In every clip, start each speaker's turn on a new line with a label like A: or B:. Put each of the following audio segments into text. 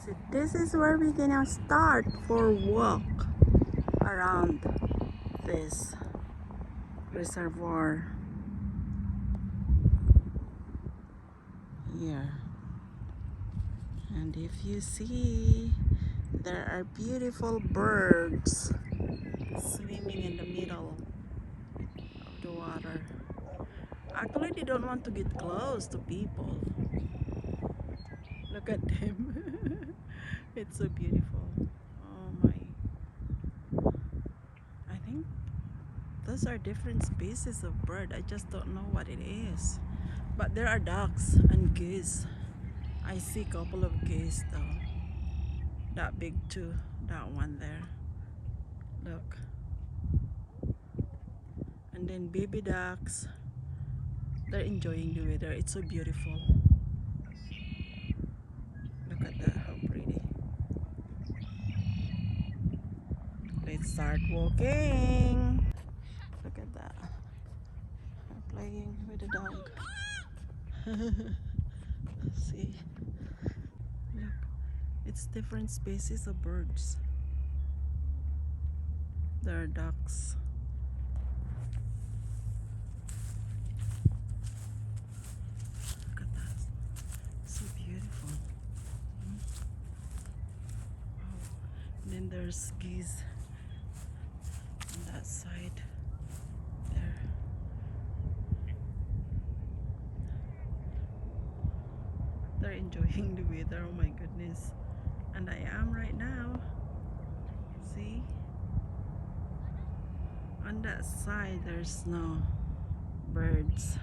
A: So this is where we're gonna start for walk around this reservoir here. And if you see, there are beautiful birds swimming in the middle of the water. Actually, they don't want to get close to people. Look at them. It's so beautiful. Oh my. I think those are different species of bird. I just don't know what it is. But there are ducks and geese. I see a couple of geese though. That big too. That one there. Look. And then baby ducks. They're enjoying the weather. It's so beautiful. Look at that. How pretty. Let's start walking. Look at that. I'm playing with the dog. See? Look. It's different species of birds. There are ducks. Look at that. So beautiful. Wow. And then there's geese on that side. There. They're enjoying the weather. Oh my goodness. And I am right now. See? On that side there's no birds.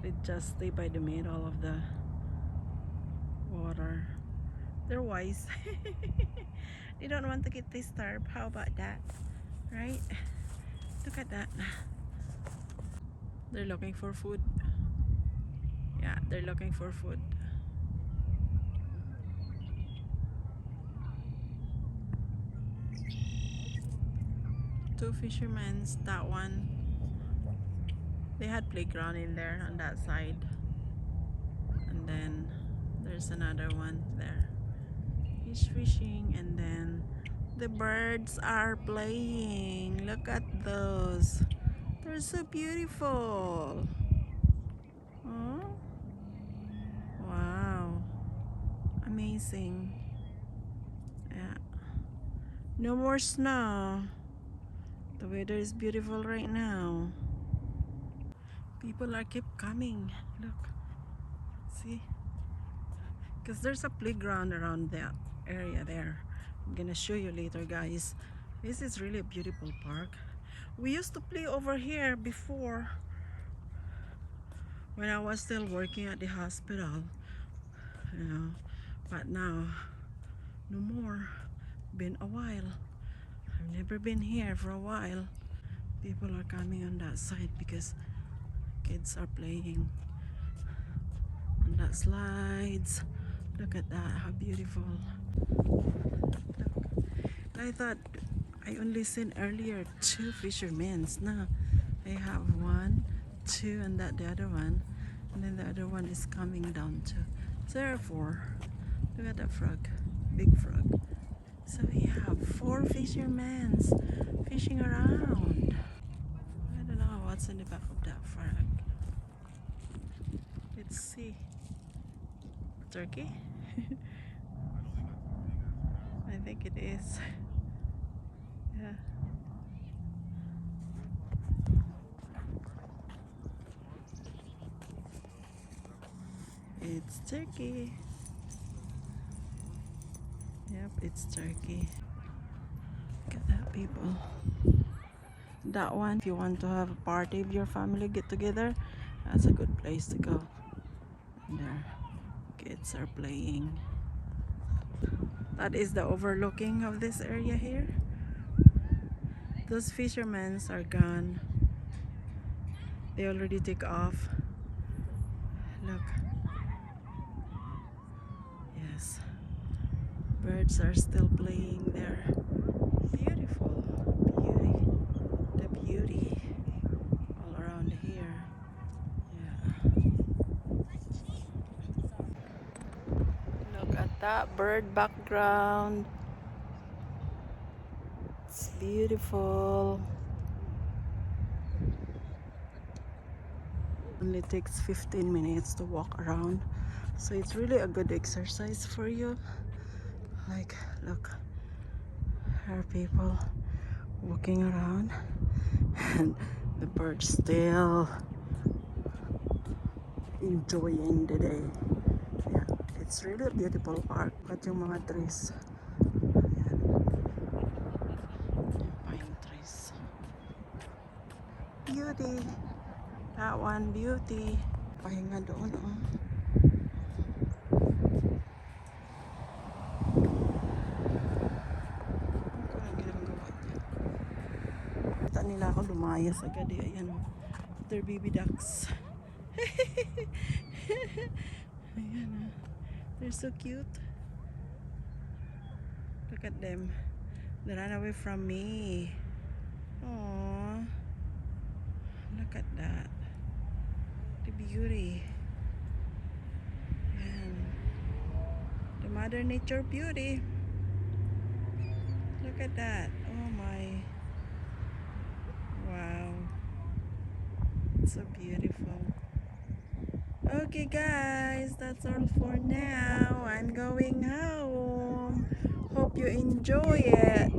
A: They just stay by the middle of the water. They're wise. They don't want to get disturbed. How about that? Right? Look at that. They're looking for food. Yeah, they're looking for food. Two fishermen. That one, they had playground in there on that side. And then there's another one there. He's fishing, and then the birds are playing. Look at those. They're so beautiful. Oh, wow. Amazing. Yeah. No more snow. The weather is beautiful right now. People are keep coming. Look. See? Because there's a playground around that area there. I'm gonna show you later, guys. This is really a beautiful park. We used to play over here before when I was still working at the hospital, you know, but now no more. Been a while. I've never been here for a while. People are coming on that side because kids are playing on that slides. Look at that, how beautiful. Look. I thought I only seen earlier two fishermen. Now I have one, two, and that the other one, and then the other one is coming down too. So there are four. Look at that frog, big frog. So we have four fishermen fishing around. I don't know what's in the back of that frog. Let's see. Turkey? I think it is. Yeah. It's turkey. Yep, it's turkey. Look at that, people. That one, if you want to have a party with your family, get together, that's a good place to go. And there, kids are playing. That is the overlooking of this area here. Those fishermen are gone. They already take off. Look. Yes. Birds are still playing there. Beautiful. Beauty. The beauty all around here. Yeah. Look at That bird background. It's beautiful. Only takes 15 minutes to walk around. So it's really a good exercise for you. Like, look, there are people walking around and the birds still enjoying the day. Yeah, it's really a beautiful park. Got yung mga trees. Pine trees. Beauty. That one, beauty. Pahinga doon, oh. Kita nila ako lumayas agad eh. Ayan, oh. They're baby ducks. Ayan, oh. They're so cute. Look at them. They ran away from me. Aww. Look at that. The beauty. And the Mother Nature beauty. Look at that. Oh my. Wow. It's so beautiful. Okay guys, that's all for now. I'm going home. Hope you enjoy it.